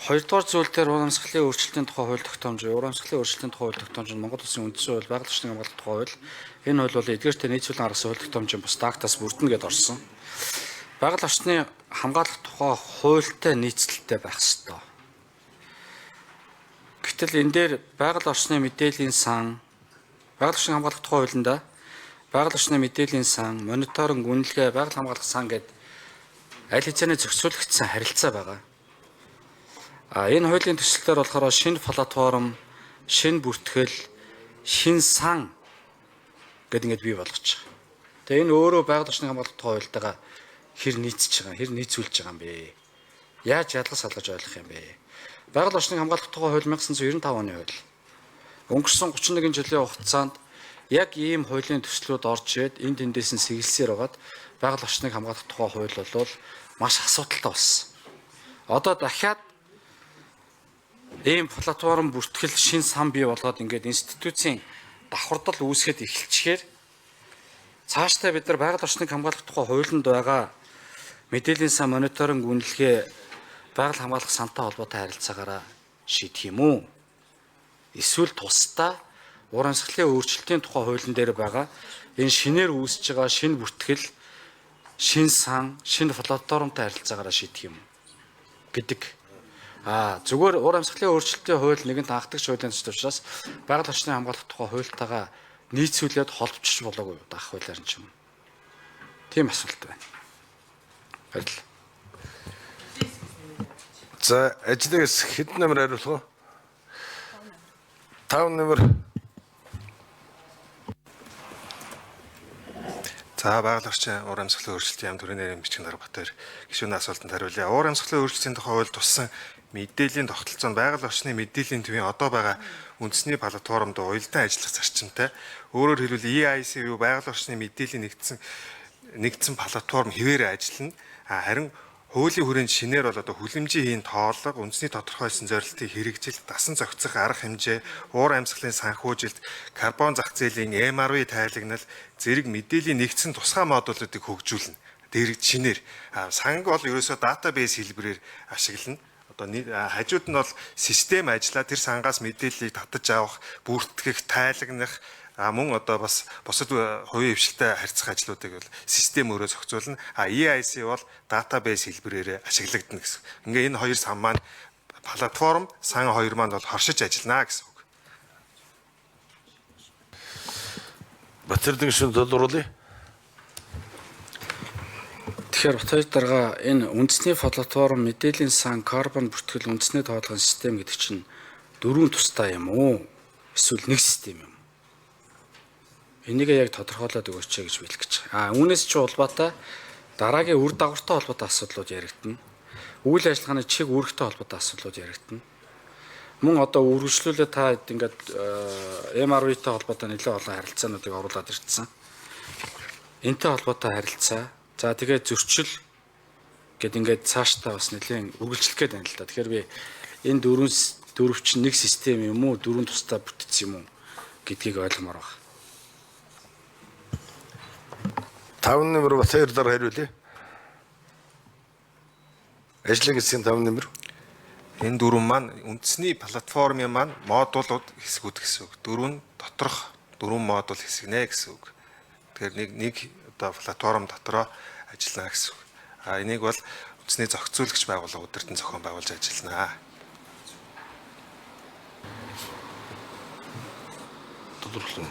Хоёрдугаар зүйл дээр урамсгалын өөрчлөлтийн тухай хууль тогтоомж, урамсгалын өөрчлөлтийн тухай хууль тогтоомж нь Монгол Улсын үндсэн хууль, байгаль орчныг хамгаалах тухай хууль. Энэ хууль бол эдгээртэй нийцүүлэн гаргасан хууль тогтоомжийн бус дактаас бүрдэнэ гэдээ орсон. Байгаль орчныг хамгаалах тухай хуультай нийцэлтэй байх ёстой. Гэтэл энэ дээр байгаль орчны мэдээллийн сан, байгаль орчныг хамгаалах тухай хуулинд байгаль орчны мэдээллийн сан, мониторинг, үнэлгээ, байгаль хамгаалах сан гэдэг аль хэзээний зохицуулагдсан харилцаа байгаа. Энэ хуулийн төсөлтөөр болохоор шинэ платформ, шинэ бүртгэл, шинэ сан гэдэг ингэж бий болгож байгаа. Тэгээ энэ өөрөө байгаль орчныг хамгаалах тухай хуультайгаа хэр нийцэж байгаа, хэр нийцүүлж байгаа юм бэ? Яаж ялгаж салгаж ойлгох юм бэ? Байгаль орчныг хамгаалах тухай хууль 1995 оны хууль. Өнгөрсөн 31 жилийн хугацаанд яг ийм хуулийн төслүүд орж ирээд энд тэндээс нь сэглсээр байгаад байгаль орчныг хамгаалах тухай хууль бол маш асуудалтай болсон. Одоо дахиад ийм платформ бүртгэл шин сан бий болгоод ингээд институцийн давхардал үүсгэхэд эхэлчихээр цаашдаа бид нар байгаль орчныг хамгаалах тухай хуулинд байгаа мэдээллийн сан, мониторинг, үнэлгээ, байгаль хамгаалах сантай холбоотой харилцаагаараа шийдэх юм уу? Эсвэл тусдаа урамсгалын өөрчлөлтийн тухай хуулийн дээр байгаа энэ шинээр үүсэж байгаа шинэ бүртгэл, шинэ сан, шинэ платформтой харилцаагаараа шийдэх юм гэдэг. Зүгээр урамсгалын өөрчлөлтийн хууль нэгэнт анхдагч хуулийн төсөл учраас байгаль орчныг хамгаалах тухай хуультайгаа нийцүүлээд холбогдчих болоогүй даах хуулиар нь ч юм. Тийм асуулт байна. Баярлалаа. За, ажлаас хэд нэмэр хариулах вэ? 5 нэмэр. За, байгаль орчин урамсгалын өөрчлөлтийн яам төрийн нэрийн бичгийн дарга Батбаяр гишүүний асуултанд хариулъя. Урамсгалын өөрчлөлтийн тухай хууль туссан мэдээллийн тогтолцоонд байгаль орчны мэдээллийн төвийн одоо байгаа үндэсний платформд уялдаа ажиллах зарчимтай. Өөрөөр хэлбэл EIC буюу байгаль орчны мэдээллийн нэгдсэн платформ хэвээр ажиллана. Харин хуулийн хүрээнд шинээр бол одоо хүлэмжийн хийн тоолго, үндэсний тодорхойлсон зорилтыг хэрэгжил, дасан зохицох арга хэмжээ, уур амьсгалын санхүүжилт, карбон зах зээлийн MRV тайлагнал, зэрэг мэдээллийн нэгдсэн тусгай модулуудыг хөгжүүлнэ. Дээрэгд шинээр санг бол ерөөсөө датабейс хэлбэрээр ашиглана. Одоо хажууд нь бол систем ажиллаа тэр сангаас мэдээллийг татаж авах, бүртгэх, тайлагнах мөн одоо бас бусад хувийн хвшилтэй харьцах ажлуудыг бол систем өөрөө зохицуулна. EIC бол датабейс хэлбэрээр ашиглагдана гэсэн. Ингээ энэ хоёр сан маань платформ, сан хоёр маань бол хоршиж ажиллана гэсэн үг. Батэрдэг шин төлөвлөрүүлээ. Тэгэхээр Батбаяр дарга энэ үндэсний платформ, мэдээллийн сан, карбон бүртгэл, үндэсний тоолгын систем гэдэг чинь дөрвөн тустай юм уу? Эсвэл нэг систем юм? Энийг яг тодорхойлоод өгөөч гэж хэлэх гэж байгаа. Үүнээс ч улбаатай дараагийн үр дагавартай холбоотой асуудлууд яригдана. Үйл ажиллагааны чиг үүрэгтэй холбоотой асуудлууд яригдана. Мөн одоо үргэлжлүүлээ та ингээд MRV-тэй холбоотой нэлээд олон харилцаануудыг оруулаад ирсэн. Энтэй холбоотой харилцаа. За тэгээд зөрчил гэд ингээд цаашдаа бас нэлээд үргэлжлэх гээд байна л да. Тэгэхээр би энэ дөрөв чинь нэг систем юм уу, дөрвөн тусдаа бүтцсэн юм уу гэдгийг ойлгомоор байна. 5 нэмэр Батбаяр дарга хариулъя. Ажлын хэсгийн 5 нэмэр. Энэ дөрвөн маань үндэсний платформын маань модулууд хэсгүүд гэсэн үг. Дөрвөн доторх дөрвөн модуль хэсэг нэ гэсэн үг. Тэгэхээр нэг одоо платформ дотроо ажиллана гэсэн үг. Энийг бол үндэсний зохицуулагч байгууллага удирдан зохион байгуулж ажиллана. Тодорхойлно.